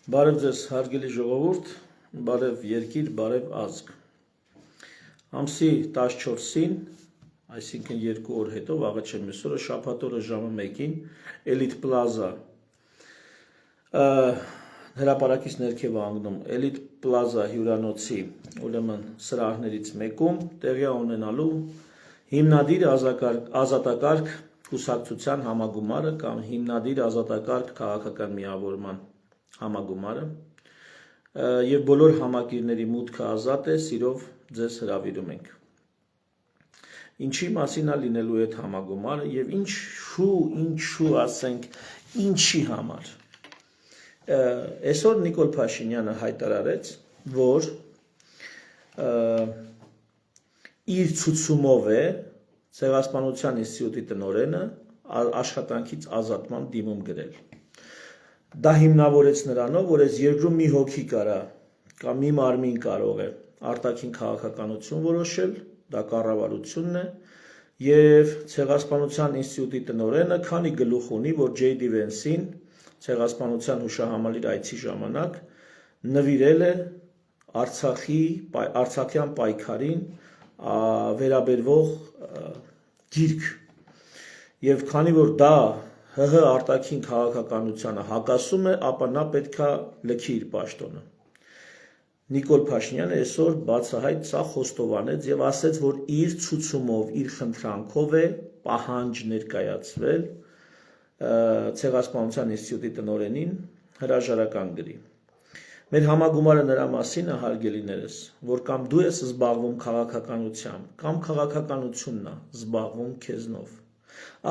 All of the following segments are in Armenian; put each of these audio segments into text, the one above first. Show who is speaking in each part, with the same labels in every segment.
Speaker 1: Բարև ձեզ հարգելի ժողովուրդ, բարև երկիր, բարև ազգ։ Ամսի 14-ին, այսինքն 2 օր հետո, վաղը չեմ այսօրը, շաբաթ օրը ժամը 1-ին Elite Plaza հրապարակից ներքև անգնում Elite Plaza հյուրանոցի ուրեմն սրահներից մեկում տեղի ունենալու հիմնադիր ազատակարգ կուսակցության համագումարը կամ հիմնադիր ազատակարգ քաղաքական միավորման համագումարը եւ բոլոր համակիրների մուտքը ազատ է, սիրով ձեզ հրավիրում ենք։ Ինչի մասին է լինելու այդ համագումարը եւ ինչու ասենք, ինչի համար։ Այսօր Նիկոլ Փաշինյանը հայտարարեց, որ իր ցուցումով է Ցեղասպանության ինստիտուտի տնօրենը աշխատանքից ազատման դիմում գրել։ Դա հիմնավորեց նրանով, որ այս երկրում մի հոգի կարա կամ մի մարմին կարող է արտաքին քաղաքականություն որոշել, դա կառավարությունն է, եւ Ցեղասպանության ինստիտուտի տնօրենը քանի գլուխ ունի, որ J.D. Vance-ին Ցեղասպանության հուշահամալիր այցի ժամանակ նվիրել է Արցախյան պայքարին վերաբերվող գիրք, եւ քանի որ դա ՀՀ արտաքին քաղաքականությանը հակասում է, ապա նա պետքա լքի իր պաշտոնը։ Նիկոլ Փաշինյանը այսօր բացահայտ սա խոստովանեց եւ ասեց, որ իր ցուցումով, իր խնդրանքով է պահանջ ներկայացվել Ցեղասպանության ինստիտուտի տնօրենին հրաժարական գրի։ Մեր համագումարը նրա մասին է, հարգելիներս, որ կամ դու ես զբաղվում քաղաքականությամբ, կամ քաղաքականությունն է զբաղվում քեզնով։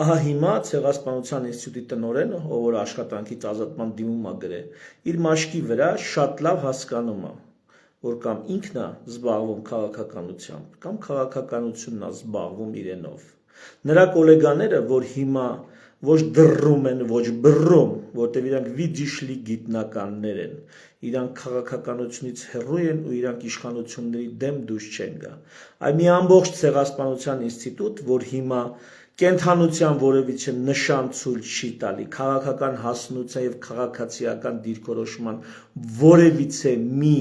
Speaker 1: Ահա հիմա Ցեղասպանության ինստիտուտի տնօրենը, ով որ աշխատանքից ազատման դիմում է գրել, իր մաշկի վրա շատ լավ հասկանում է, որ կամ ինքն է զբաղվում քաղաքականությամբ, կամ քաղաքականությունն է զբաղվում իրենով։ Նրա գոլեգաները, որ հիմա ոչ դռում են, ոչ բռում, որտեղ իրանք վիճիշլի գիտնականներ են, իրանք քաղաքականությունից հեռու են ու իրանք իշխանությունների դեմ դուրս չեն գա։ Այ մի ամբողջ Ցեղասպանության ինստիտուտ, որ հիմա կենթանության որևիցե նշան ցույց չի տալի, քաղաքական հասունության եւ քաղաքացիական դիրքորոշման որևիցե մի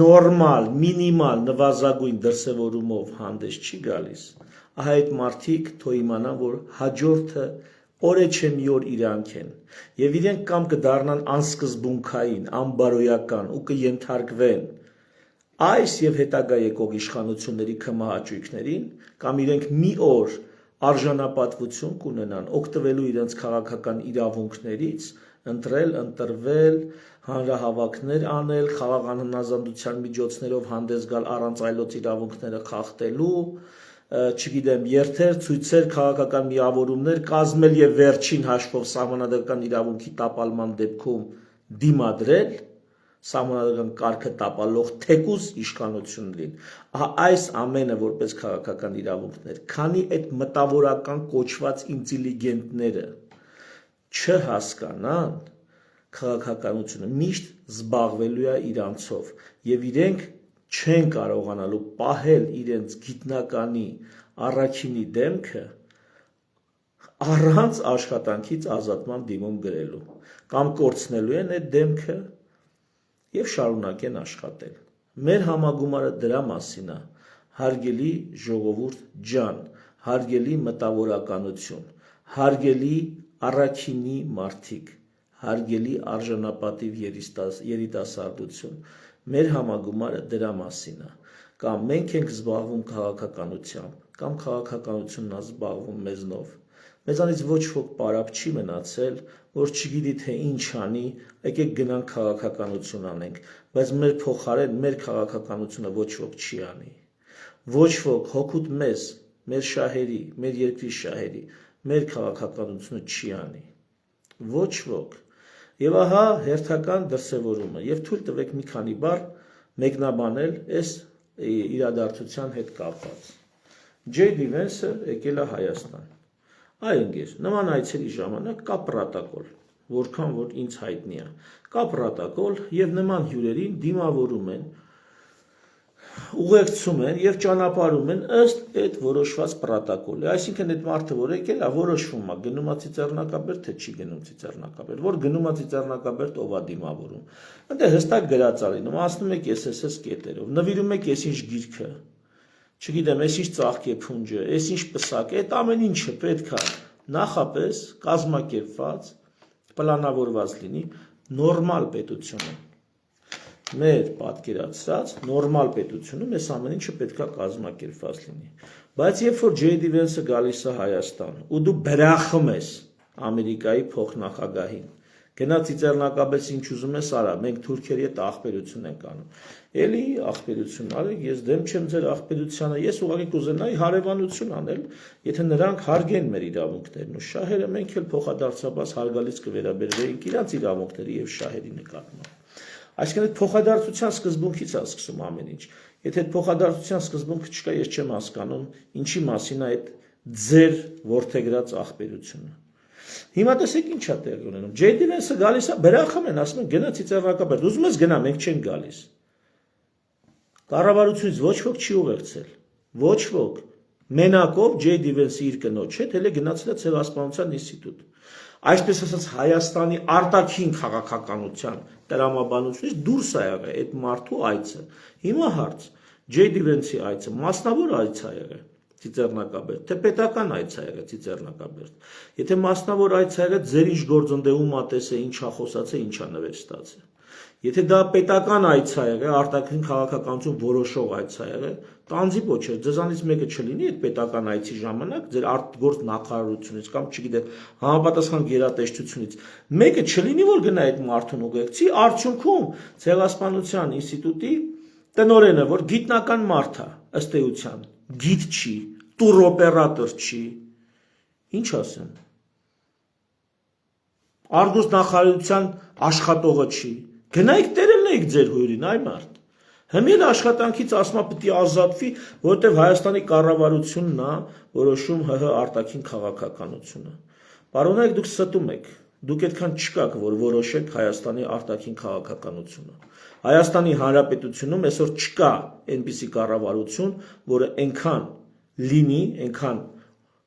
Speaker 1: նորմալ, մինիմալ նվազագույն դրսևորումով հանդես չի գալիս, ահա այդ մարդիկ թող իմանան, որ հաջորդը օրը չէ մի օր իրանք են եւ իրենք կամ կդառնան անսկզբունքային, անբարոյական ու կենթարկվեն այս եւ հետագա եկող իշխանությունների կմահաճույքներին, կամ իրենք մի օր արժանապատվություն կունենան, օգտվելու իրենց քաղաքական իրավունքներից, ընտրվել, հանրահավաքներ անել, խաղաղ անհնազանդության միջոցներով հանդես գալ առանց այլոց իրավունքները խախտելու, չգիտեմ, երթեր, ցույցեր, քաղաքական միավորումներ կազմել եւ վերջին հաշվով սահմանադրական իրավունքի տապալման դեպքում դիմադրել, սահմանադրական կարգը տապալող թեկուզ իշխանություններին։ Ահա այս ամենը որպես քաղաքական իրավունքներ, քանի այդ մտավորական կոչված ինտելիգենտները չհասկանան, քաղաքականությունը միշտ զբաղվելու է իրանցով եւ իրենք չեն կարողանալու պահել իրենց գիտնականի առաքինի դեմքը առանց աշխատանքից ազատման դիմում գրելու, կամ կորցնելու են այդ դեմքը եւ շարունակեն աշխատել։ Մեր համագումարը դրա մասին է, հարգելի ժողովուրդ ջան, հարգելի մտավորականություն, հարգելի առաքինի մարդիկ, հարգելի արժանապատիվ երիտասարդություն, մեր համագումարը դրա մասին է, կամ մենք ենք զբաղվում քաղաքականությամբ, կամ քաղաքականությունն է զբաղվում մեզնով։ Մեզանից ոչ ոք պարապ չի մնացել, որ չգիտի թե ինչ անի, եկեք գնանք քաղաքականություն անենք, բայց մեր փոխարեն մեր քաղաքականությունը ոչ ոք չի անի։ Ոչ ոք հօգուտ մեզ, մեր շահերի, մեր երկրի շահերի, մեր քաղաքականությունը չի անի։ Ոչ ոք։ Եվ ահա հերթական դրսևորումը, եւ թույլ տվեք մի քանի բառ մեկնաբանել այս իրադարձության հետ կապված։ J.D. Vance-ը եկել է Հայաստան։ Այ ընկեր, նման այցերի ժամանակ կա պրոտոկոլ, որքան որ ինձ հայտնի է։ Կա պրոտոկոլ եւ նման հյուրերին դիմավորում են ուղեկցում են եւ ճանապարհում են ըստ այդ որոշված պրոտոկոլի, այսինքն այդ մարդը որ եկել է որոշվում է գնում է Ծիծեռնակաբերդ թե չի գնում Ծիծեռնակաբերդ, որ գնում է Ծիծեռնակաբերդ ով է դիմավորում, այնտեղ հստակ գրած է լինում, ասնում եք SSS կետերով, նվիրում եք այսինչ գիրքը, չգիտեմ, այսինչ ծաղկի փունջը, այսինչ պսակ, այդ ամեն ինչը պետք է նախապես կազմակերպված, պլանավորված լինի նորմալ պետությունը մեր պատկերացրած նորմալ պետությունում այս ամեն ինչը պետք է կազմակերպված լինի, բայց երբ որ J.D. Vance-ը գալիս է Հայաստան ու դու բրախում ես Ամերիկայի փոխնախագահին, գնա Ծիծեռնակաբերդ ինչ ուզում ես արա, մենք թուրքերի հետ ախպերություն ենք անում, էլի ախպերություն արեք, ես դեմ չեմ ձեր ախպերությանը, ես ուղղակի կուզենայի հարևանություն անել, եթե նրանք հարգեն մեր իրավունքներն ու շահերը, մենք էլ փոխադարձաբար հարգալից կվերաբերվեինք իրանց իրավունքների եւ շահերի նկատմամբ։ Այսինքն այդ փոխադարձության սկզբունքից է սկսում ամեն ինչ։ Եթե այդ փոխադարձության սկզբունքը չկա, ես չեմ հասկանում, ինչի մասին է այդ ձեր ворթեգրած ախպերությունը։ Հիմա տեսեք ինչ է տեղի ունենում։ J.D. Vance-ը գալիս է, բրախում են, ասում են գնա Ծիծեռնակաբերդ։ Ուզում ես գնա, մենք չենք գալիս։ Կառավարությունից ոչ ոք չի ուղեկցել։ Ոչ ոք։ Մենակով J.D. Vance-ը իր կնոջ հետ հենց գնացել է Ցեղասպանության ինստիտուտ։ Այսպես ասած Հայաստանի արտաքին քաղաքականության տրամաբանությունից դուրս է եղել այդ մարդու այցը։ Հիմա հարց J.D. Vance-ի այցը մասնավոր այց է եղել Ծիծեռնակաբերդ, թե պետական այց է եղել Ծիծեռնակաբերդ։ Եթե մասնավոր այց է եղել, ձեր ինչ գործընթացում ա տեսել, ինչա խոսացել, ինչա նվեր ստացել։ Եթե դա պետական այց է եղել, արտաքին քաղաքականություն որոշող այց է եղել, տանձի փոչը, ձեզանից մեկը չլինի այդ պետական այցի ժամանակ ձեր արտգործ նախարարությունից կամ չգիտեմ, համապատասխան գերատեսչությունից մեկը չլինի, որ գնա այդ մարդուն ուղեկցի, արդյունքում Ցեղասպանության ինստիտուտի տնօրենը, որ գիտնական մարդ է, ըստ էության, գիտ չի, տուրօպերատոր չի, ինչ ասեմ, արտգործ նախարարության աշխատողը չի, գնայիք տերելնեիք ձեր հյուրին, այ մարդ։ Հիմա աշխատանքից ասма պիտի ազատվի, որովհետև Հայաստանի կառավարությունն է որոշում ՀՀ արտաքին քաղաքականությունը։ Պարոնայք դուք ստում եք, դուք այդքան չկաք, որ որոշեք Հայաստանի արտաքին քաղաքականությունը։ Հայաստանի Հանրապետությունում այսօր չկա այնպիսի կառավարություն, որը այնքան լինի, այնքան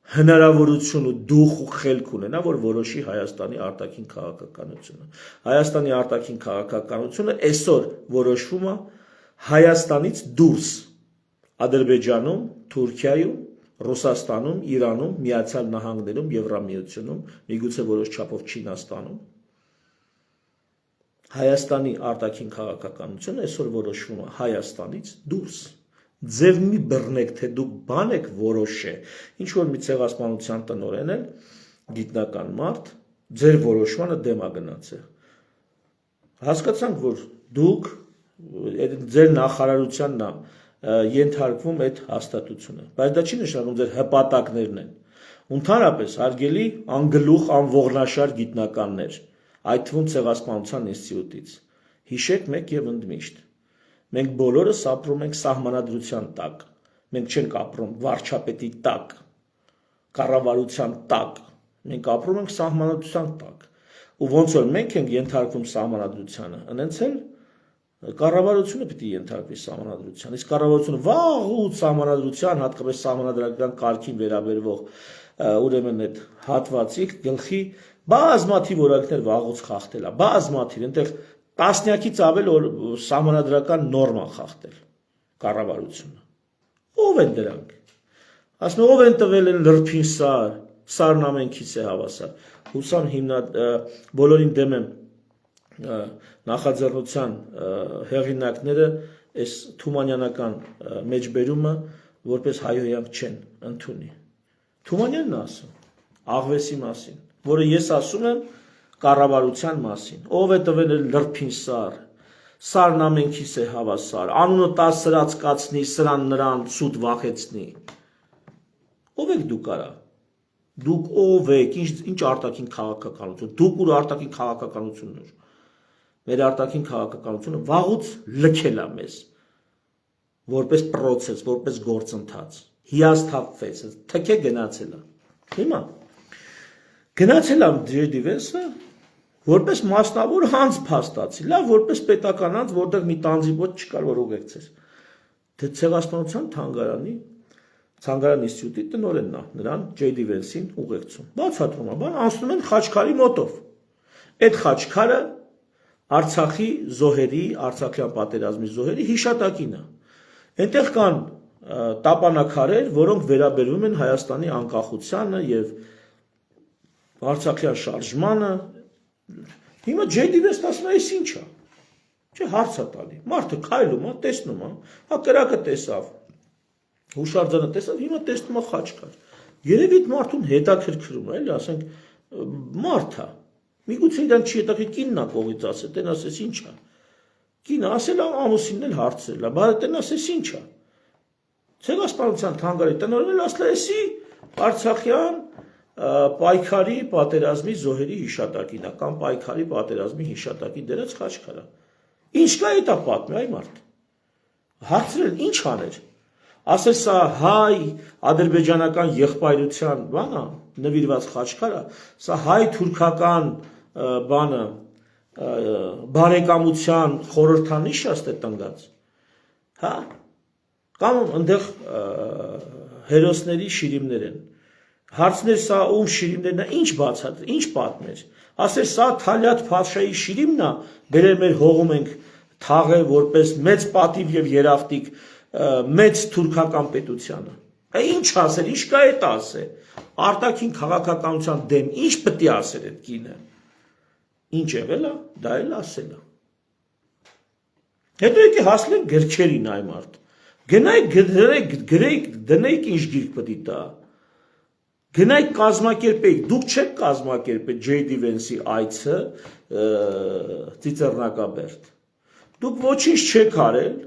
Speaker 1: հնարավորություն ու դուխ ու խելք ունենա, որ որոշի Հայաստանի արտաքին քաղաքականությունը։ Հայաստանի արտաքին քաղաքականությունը այսօր որոշվում է Հայաստանից դուրս Ադրբեջանում, Թուրքիայում, Ռուսաստանում, Իրանում, Միացյալ Նահանգներում, Եվրամիությունում, միգուցե որոշ չափով Չինաստանում։ Հայաստանի արտաքին քաղաքականությունը այսօր որոշվում է Հայաստանից դուրս։ Ձև մի բռնեք, թե դուք բան եք որոշե, ինչ որ մի ցեղասպանության տնօրեն էլ գիտնական մարդ ձեր որոշմանը դեմ է գնացել։ Հասկացանք, որ դուք ձեր նախարարությանն է ենթարկվում այդ հաստատությունը, բայց դա չի նշանակում ձեր հպատակներն են։ Ընդհանրապես հարգելի անգլուխ անողնաշար գիտնականներ, այդ թվում Ցեղասպանության ինստիտուտից, հիշեք մեկ եւ ընդմիշտ։ Մենք բոլորս ապրում ենք սահմանադրության տակ, մենք չենք ապրում վարչապետի տակ, կառավարության տակ, մենք ապրում ենք սահմանադրության տակ, ու ոնց որ մենք ենք ենթարկվում սահմանադրությանը, այնց էլ կառավարությունը պիտի ենթարկվի սահմանադրության, իսկ կառավարությունը վաղուց սահմանադրության, հատկապես սահմանադրական կարգին վերաբերվող ուրեմն այդ հատվածի գլխի բազմաթիվ օրենքներ վաղուց խախտել է, բազմաթիվ, այնտեղ տասնյակից ավել սահմանադրական նորմա խախտել կառավարությունը։ Ո՞վ են դրանք։ Ասում ով են տվել են լրփին սար, սարն ամենքից է հավասար։ Հուսամ բոլորին դեմ եմ նախաձեռնության հեղինակները այս թումանյանական մեջբերումը որպես հայհոյանք չեն ընդունի։ Թումանյանն է ասում աղվեսի մասին, որը ես ասում եմ կառավարության մասին, ով է տվել լրփին սար, սարն ամենքից է հավասար, անունը 10 սրած կացնի, սրան նրան սուտ վախեցնի։ Ով եք դուք արա։ Դուք ով եք, ինչ արտաքին քաղաքականություն, դուք ուր արտաքին քաղաքականությունն էր։ Մեր արտաքին քաղաքականությունը վաղուց լքել է մեզ, որպես process, որպես գործընթաց, հիասթափվեց, թքե գնացել է։ Հիմա գնացել է J.D. Vance-ը, որպես մասնավոր հանց փաստացի, լավ, որպես պետական հանց, որտեղ մի տանձի ոչ չկար, որ ուղեկցեր։ Ցեղասպանության թանգարանի ինստիտուտի տնօրենն է, նրան J.D. Vance-ին ուղեկցում։ Բացատրում է, բան անցնում են Խաչքարի մոտով։ Այդ Խաչքարը Արցախի զոհերի, Արցախյան պատերազմի զոհերի հիշատակին է։ Այնտեղ կան տապանակարեր, որոնք վերաբերում են Հայաստանի անկախությանը եւ Արցախյան շարժմանը։ Հիմա J.D. Vance-ն ասում է, «Այս ինչ է»։ Չէ, հարց է տալի։ Մարդը քայլում է, տեսնում է, կրակը տեսավ, հուշարձանը տեսավ, հիմա տեսնում է Խաչքար։ Երևի այդ մարդուն հետաքրքրում է, էլի, ասենք, մարդ է։ Միգուցե իրան չի հետաքրքիր, կինն է կողից ասել, տեն ասես ինչ է։ Կինը ասել է, ամուսինն էլ հարցրել է, բայց տեն ասես ինչ է։ Ցեղասպանության թանգարանի տնօրենն ասել է, «Էսի Արցախյան պայքարի պատերազմի զոհերի հիշատակին է, կամ պայքարի պատերազմի հիշատակի դրած Խաչքարը»։ Ինչ կա այդ պատմի այ մարդ։ Հարցրել ինչ աներ։ Ասել սա հայ ադրբեջանական եղբայրության բանա նվիրված Խաչքարը, սա հայ-թուրքական բանը բարեկամության խորհրդանիշ է ստե տնկած։ Հա։ Կամ ընդեղ հերոսների շիրիմներ են։ Հարցներ սա ում շիրիմներն է, ինչ բացատրել, ինչ պատմեր։ Ասել սա Թալյատ Փաշայի շիրիմն է, բերել մեր հողում ենք թաղել որպես մեծ պատիվ եւ երախտիկ մեծ թուրքական պետությանը։ Ինչ ասել, ինչ կա այդ ասել։ Արտաքին քաղաքականության դեմ ինչ պետք է ասել այդ կինը։ Ինչ եղել է, դա էլ ասել է։ Հետո եկի հասնենք գրքերին այ մարդ։ Գնայք դնեիք ինչ գիրք պետք է տա։ Գնայք կազմակերպեիք, դուք չեք կազմակերպել J.D. Vance-ի այցը Ծիծեռնակաբերդ։ Դուք ոչինչ չեք արել,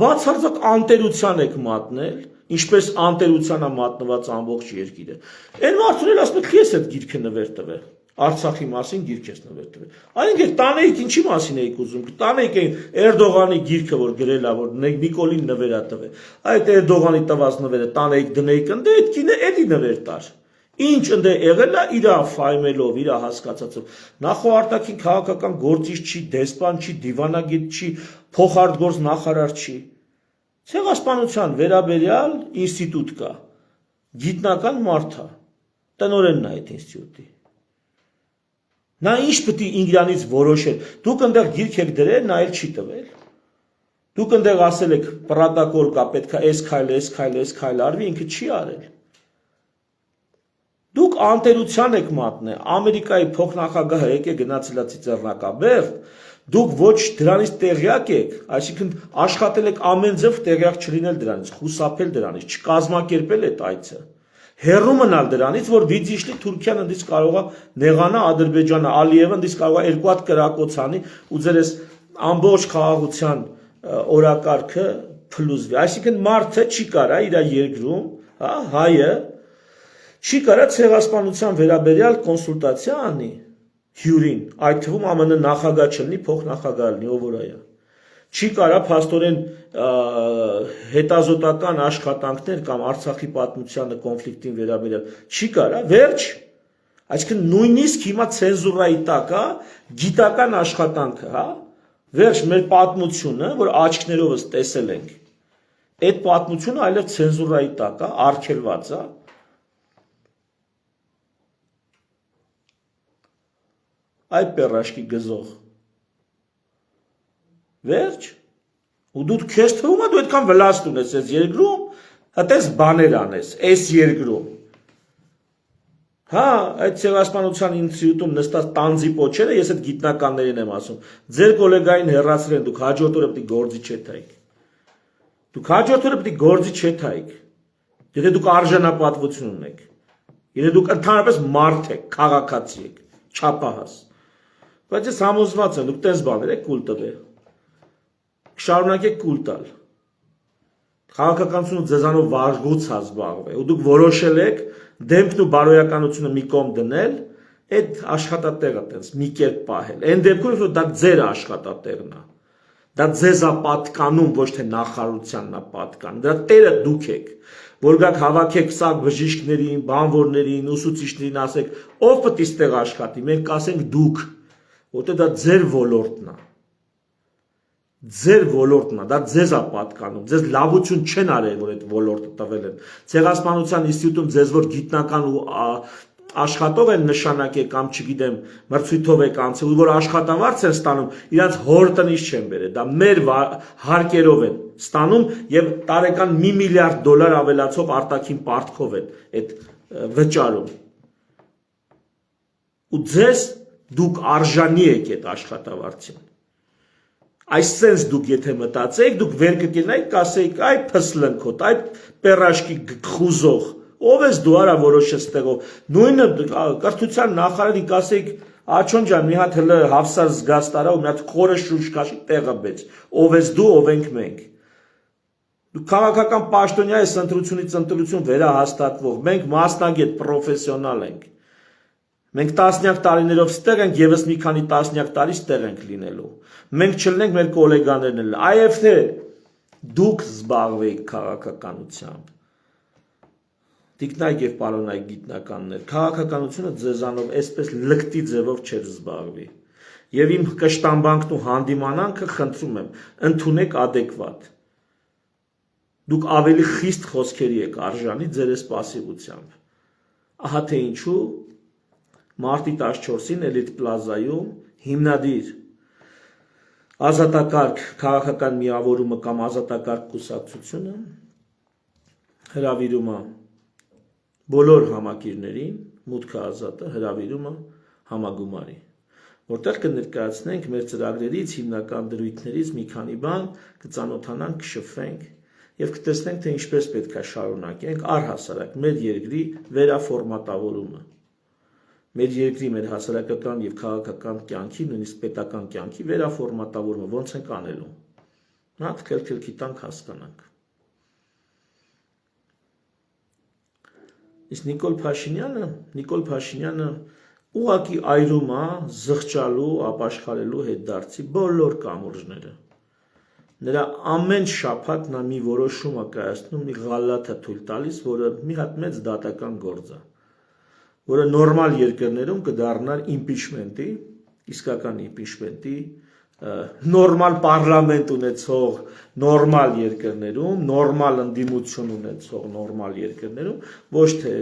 Speaker 1: բացարձակ անտերության եք մատնել, ինչպես անտերության է մատնված ամբողջ երկիրը։ Այն մարդուն էլ ասում եք, ես այդ գիրքը նվեր տվել, Արցախի մասին գիրք ես նվեր տվել։ Այնինքն տանեիք ինչի մասին էիք ուզում, տանեիք այն Էրդողանի գիրքը, որ գրել է, որ Նիկոլին նվեր է տվել։ Այդ Էրդողանի տված նվերը տանեիք դնեիք, ընդ այդ կինը էդի նվեր տար։ Ինչ ընդ եղել է իր ֆայմելով, իր հասկացածով։ Նախո արտաքին քաղաքական գործիչ չի, դեսպան չի, դիվանագետ չի, փոխարտգործ նախարար չի։ Ցեղասպանության վերաբերյալ ինստիտուտ կա, գիտնական մարդ է, տնօրենն է այդ ինստիտուտի։ Նա ինչ պետք է ինքնանից որոշել։ Դուք այնտեղ գիրք եք դրել, նա էլ չի տվել։ Դուք այնտեղ ասել եք պրոտոկոլ կա, պետք է այս քայլ արվի, ինքը չի արել։ Դուք անտերության եք մատնել, Ամերիկայի փոխնախագահը եկե գնացել է Ծիծեռնակաբերդ, դուք ոչ դրանից տեղյակ եք, այսինքն աշխատել եք ամեն ձև տեղյակ չլինել դրանից, խուսափել դրանից, չկազմակերպել այդ այցը, հեռու մնալ դրանից, որ վիճիշլի Թուրքիան ընդից կարող է նեղանա Ադրբեջանը, Ալիևը ընդից կարող է երկու հատ կրակոց անի ու ձեր այս ամբողջ խաղաղության օրակարգը փլուզվի։ Այսինքն մարդը չի կարա իր երկրում, հա, հայը չի կարա ցեղասպանության վերաբերյալ կոնսուլտացիա անի հյուրին, այդ թվում ԱՄՆ նախագահ չլինի, փոխնախագահ լինի, ով որ է։ Չի կարա փաստորեն հետազոտական աշխատանքներ կամ Արցախի պատմությանը կոնֆլիկտին վերաբերյալ չի կարա, վերջ։ Այսինքն նույնիսկ հիմա ցենզուրայի տակ է գիտական աշխատանքը, հա, վերջ մեր պատմությունը, որ աչքներովս տեսել ենք, այդ պատմությունը այլև ցենզուրայի տակ է, արգելված է։ Այ պերաշկի գզող։ Վերջ։ Ու դու քեզ թվում է դու այդքան վլաստ ունես այս երկրում, այդպես բաներ անես, այս երկրում։ Հա, այդ ցեղասպանության ինստիտուտում նստած տանձի պոչերը, ես այդ գիտնականներին եմ ասում, ձեր գոլեգային հեռացրել են, դուք հաջորդ օրը պետք է գործի չեթայիք։ Դուք հաջորդ օրը պետք է գործի չեթայիք։ Եթե դուք արժանապատվություն ունեք, եթե դուք ընդհանրապես մարդ եք, քաղաքացի եք, չափահաս։ Բայց ես համոզված եմ, դուք տես բաներ եք կուլ տվել։ Շարունակեք կուլ տալ։ Քաղաքականությունը ձեզանով վարժգոց է զբաղվել, ու դուք որոշել եք դեմքն ու բարոյականությունը մի կողմ դնել, այդ աշխատատեղը տենց մի կերպ պահել։ Այն դեպքում, որ դա ձեր աշխատատեղն է։ Դա ձեզ է պատկանում, ոչ թե նախարարությանն է պատկանում։ Դրա տերը դուք եք, որ գաք հավաքեք սա բժիշկներին, բանվորներին, ուսուցիչներին ասեք, ով պետք է ստեղ աշխատի, մենք կասենք դուք, որտեղ դա ձեր ոլորտն է։ ձեր ոլորտն է, դա ձեզ է պատկանում, ձեզ լավություն չեն արել, որ այդ ոլորտը տվել են։ Ցեղասպանության ինստիտուտում ձեզ որ գիտնական ու աշխատող են նշանակել կամ չգիտեմ մրցույթով եք անցել ու որ աշխատավարձ են ստանում, իրանց հոր տնից չեն բերել, դա մեր հարկերով են ստանում եւ տարեկան $1 միլիարդ ավելացող արտաքին պարտքով են այդ վճարում։ Ու ձեզ դուք արժանի եք այդ աշխատավարձին։ Այսպես դուք եթե մտածեիք, դուք վեր կգնայիք, կասեիք, այ փսլնքոտ, այ պերաշկի խուզող, ով ես դու արա որոշես տեղով։ Նույնը կրթության նախարարի կասեիք, Աչոն ջան, մի հատ հələ Հաֆսար զգաց տարա ու մի հատ խորը շուշ քաշի տեղը բեց։ Ով ես դու, ով ենք մենք։ Դու քաղաքական պաշտոնյա ես ընտրությունից ընտրություն վերահաստատվող, մենք մասնագետ պրոֆեսիոնալ ենք։ Մենք տասնյակ տարիներով ստեղ ենք, եւս մի քանի տասնյակ տարի ստեղ ենք լինելու։ Մենք չլինենք մեր գոլեգաներն էլ, այև թե դուք զբաղվեիք քաղաքականությամբ։ Տիկնայք եւ պարոնայք գիտնականներ, քաղաքականությունը ձեզանով այսպես լկտի ձևով չէր զբաղվի։ Եվ իմ կշտամբանքն ու հանդիմանանքը խնդրում եմ, ընդունեք adekvat։ Դուք ավելի խիստ խոսքերի եք արժանի ձեր այս պասիվությամբ։ Ահա թե ինչու Մարտի 14-ին Էլիտ պլազայում հիմնադիր ազատակարգ քաղաքական միավորումը կամ ազատակարգ կուսակցությունը հրավիրում է բոլոր համակիրներին, մուտքը ազատը հրավիրում է համագումարի, որտեղ կներկայացնենք մեր ծրագրերից, հիմնական դրույթներից մի քանի բան, կծանոթանանք, կշփվենք եւ կտեսնենք, թե ինչպես պետք է շարունակենք առհասարակ մեր երկրի վերաֆորմատավորումը։ Մեր երկրի մեր հասարակական եւ քաղաքական կյանքի, նույնիսկ պետական կյանքի վերաֆորմատավորումը ոնց ենք անելու։ Հատ քելքի տանք հասկանանք։ Իսկ Նիկոլ Փաշինյանը ուղակի այրում է զղջալու, ապաշխարելու հետդարձի բոլոր կամուրջները։ Նրա ամեն շաբաթ նա մի որոշում է կայացնում, մի ղալաթ է թույլ տալիս, որը մի հատ մեծ դատական գործ է, որը նորմալ երկրներում կդառնար իմպիչմենտի, իսկական իմպիչմենտի, նորմալ պարլամենտ ունեցող նորմալ երկրներում, նորմալ ընդդիմություն ունեցող նորմալ երկրներում, ոչ թե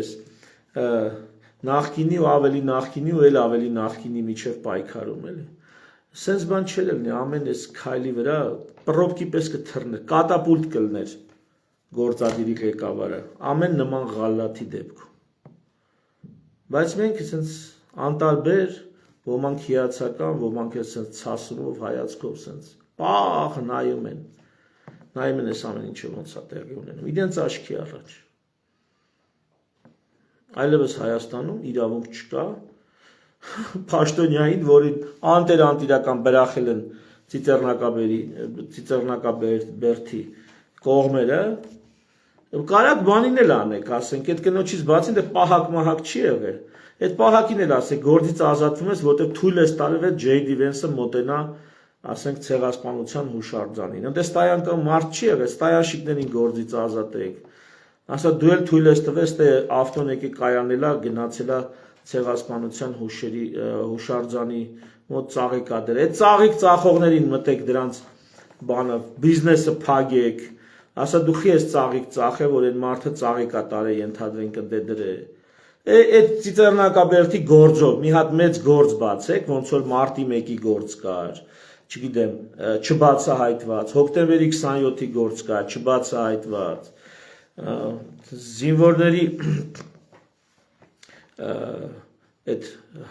Speaker 1: նախկինի ու ավելի նախկինի ու էլ ավելի նախկինի միջև պայքարում էլի։ Սենց բան չէր լինի, ամեն այս քայլի վրա պրոբկի պես կթռներ, կատապուլտ կլներ գործադիրի ղեկավարը, ամեն նման ղալաթի դեպքում։ Բայց մենք այսպես անտարբեր, ոմանք հիացական, ոմանք այսպես ցասումով հայացքով այսպես պաղ նայում են այս ամեն ինչը ոնց է տեղի ունենում, իրենց աչքի առաջ։ Այլևս Հայաստանում իրավունք չկա պաշտոնյային, որին անտերական բրախել են ծիծեռնակաբերդի կողմերը, կարակ բանին էլ անեք, ասենք, այդ կնոջից բացին դե պահակ չի եղել, այդ պահակին էլ ասեք, գործից ազատվում ես, որտեղ թույլ ես տարել J.D. Vance-ը մոտենա, ասենք, ցեղասպանության հուշարձանին, ընդ ստայանքում մարդ չի եղել, ստայանշիկներին գործից ազատեք, ասա դու էլ թույլ ես տվես, թե ավտոն եկի կայանելա, գնացելա ցեղասպանության հուշարձանի մոտ ծաղիկ ադեր, այդ ծաղիկ ծախողներին մտեք դրանց բանը, բիզնեսը փագեք, ասա դու խի ես ծաղիկ ծախե, որ այն մարդը ծաղիկ ատարե ենթադրենք ընդ դրե, այդ ծիծեռնակաբերդի գործով մի հատ մեծ գործ բացեք, ոնց որ մարտի 1-ի գործ կար, չգիտեմ, չբացահայտված, հոկտեմբերի 27-ի գործ կար, չբացահայտված, զինվորների այդ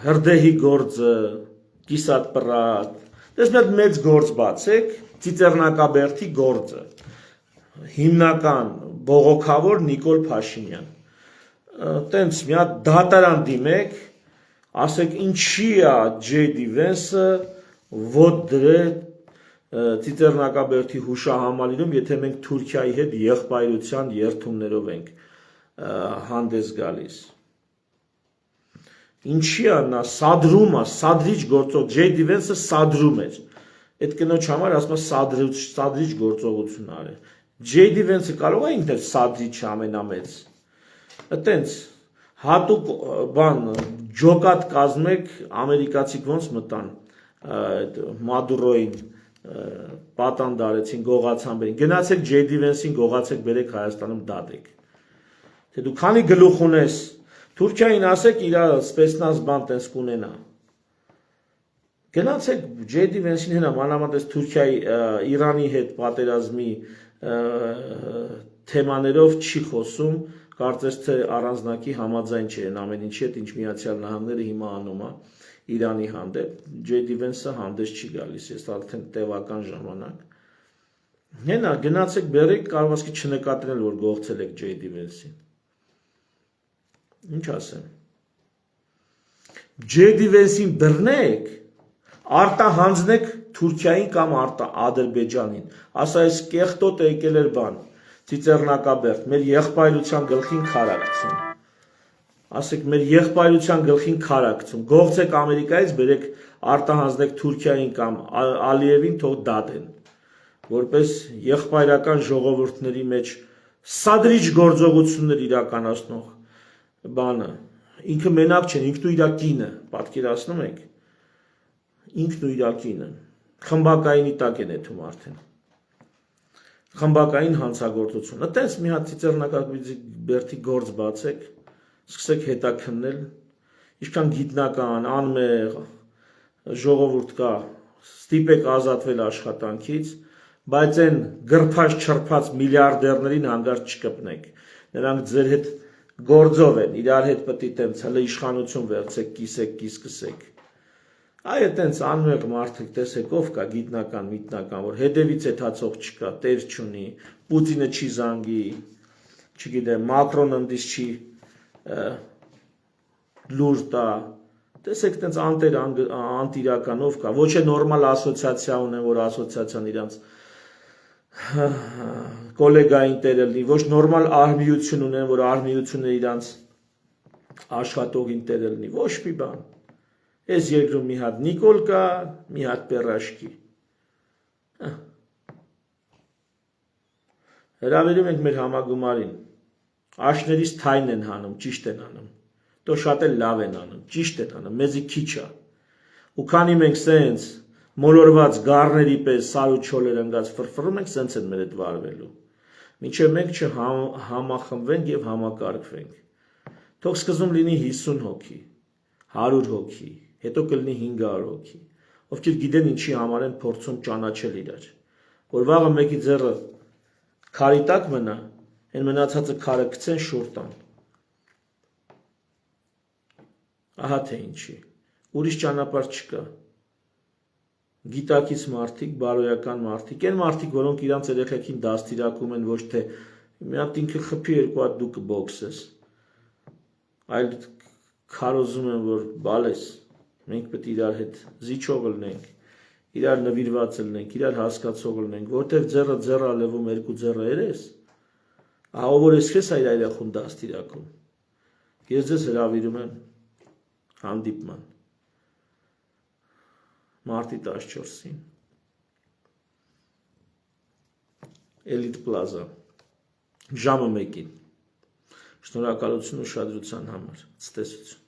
Speaker 1: հրդեհի գործը, կիսատ պրատ, դες մի մեծ գործ բացեք, ծիծեռնակաբերդի գործը, հիմնական բողոքավոր Նիկոլ Փաշինյան, տենց մի հատ դատարան դիմեք, ասեք ինչի է J.D. Vance-ը ոտ դրել ծիծեռնակաբերդի հուշահամալիրում, եթե մենք Թուրքիայի հետ եղբայրության երթումներով ենք հանդես գալիս։ Ինչի է նա սադրում է, սադրիչ գործող, J.D. Vance-ը սադրում էր, այդ կնոջ համար ասում է սադրիչ գործողություն արել, J.D. Vance-ը կարող է ինքն սադրիչը ամենամեծ, այտենց հատուկ բան, ջոկատ կազմեք ամերիկացիք ոնց մտան Մադուրոին պատան դարեցին, գողացան բերին։ Գնացեք J.D. Vance-ին, գողացեք բերեք Հայաստանում դատեք։ Թե դու քանի գլուխ ունես, Թուրքիային ասեք իր սպեցնազ բան տես կունենա։ Գնացեք J.D. Vance-ին հենա, մանավանդ Թուրքիայի Իրանի հետ պատերազմի թեմաներով չի խոսում, կարծես թե առանձնակի համաձայն չէ ամեն ինչի հետ, ինչ Միացյալ Նահանգները հիմա անում է Իրանի հանդեպ, J.D. Vance-ը հանդես չի գալիս, ես արդեն տևական ժամանակ։ Հենա, գնացեք բերեք, կարող է չնկատել, որ գողցել եք J.D. Vance-ին։ Ինչ ասեմ։ J.D. Vance-ին բռնեք, արտահանձնեք Թուրքիային կամ Ադրբեջանին։ Ասա այս կեղտոտը եկել էր բան, Ծիծեռնակաբերդ, մեր եղբայրության գլխին քարակցում։ Ասեք մեր եղբայրության գլխին քարակցում։ Գողցեք Ամերիկայից, բերեք արտահանձնեք Թուրքիային կամ Ալիևին, թող դատեն։ Որպես եղբայրական ժողովուրդների մեջ սադրիչ գործողություններ իրականացնող բանը։ Ինքը մենակ չէ, ինքն ու իր կինը, պատկերացնում եք։ Ինքն ու իր կինը։ Խմբակայինի տակ են եթում արդեն։ Խմբակային հանցագործություն։ Այտենց մի հատ Ծիծեռնակաբերդի գործ բացեք, սկսեք հետաքննել, ինչքան գիտնական, անմեղ ժողովուրդ կա, ստիպեք ազատվել աշխատանքից, բայց այն գրփած չրփած միլիարդերներին հանգարց չկպնեք։ Նրանք ձեր հետ գործով են, իրար հետ պետք է տենց հələ իշխանություն վերցեք, կիսեք, կիսկսեք։ Այ այտենց անմեղ մարդիկ տեսեք ով կա գիտնական, միտնական, որ հետևից էթացող չկա, տեր չունի, Պուտինը չի զանգի, չգիտեմ, Մակրոնը ընդից չի լուր տա, տեսեք տենց անտեր անտիրականով կա, ոչ է նորմալ ասոցիացիա ունեն, որ ասոցիացիան իրանց կոլեգային տերը լինի, ոչ նորմալ արմիություն ունեն, որ արմիությունը իրանց աշխատողին տերը լինի, ոչ մի բան, ես երկրում մի հատ Նիկոլ կա, մի հատ Պերաշկի, հրավիրում ենք մեր համագումարին, աշներից թայն են հանում, ճիշտ են անում, դո շատ էլ լավ են անում, ճիշտ են անում, մեզի քիչ է, ու քանի մենք սենց մոլորված գառների պես սար ու չոլեր ընկած ֆրֆռում ենք, սենց են մեր հետ վարվելու, մինչև մենք չհամախմբվենք և համակարգվենք, թող սկզբում լինի 50 հոգի, 100 հոգի, հետո կլինի 500 հոգի, ովքեր գիտեն ինչի համար են փորձում ճանաչել իրար, որ վաղը մեկի ձեռը քարի տակ մնա, են մնացածը քարը գցեն շուռ տան, ահա թե ինչի, ուրիշ ճանապարհ չկա, գիտակից մարդիկ, բարոյական մարդիկ, են մարդիկ, որոնք իրանց երեխեքին դաստիարակում են, ոչ թե մի հատ ինքը խփի երկու հատ դու կբոքսես, այլ քարոզում են, որ բալես, մենք պետք է իրար հետ զիջող լինենք, իրար նվիրված լինենք, իրար հասկացող լինենք, որտեղ ձեռը ձեռ ալևում երկու ձեռը երես, ահա որ ես քեզ այր երախուն դաստիարակում, ես ձեզ հրավիրում եմ հանդիպման, մարտի 14-ին, Էլիտ պլազա, ժամը 1-ին, շնորհակալություն ուշադրության համար, ցտեսություն։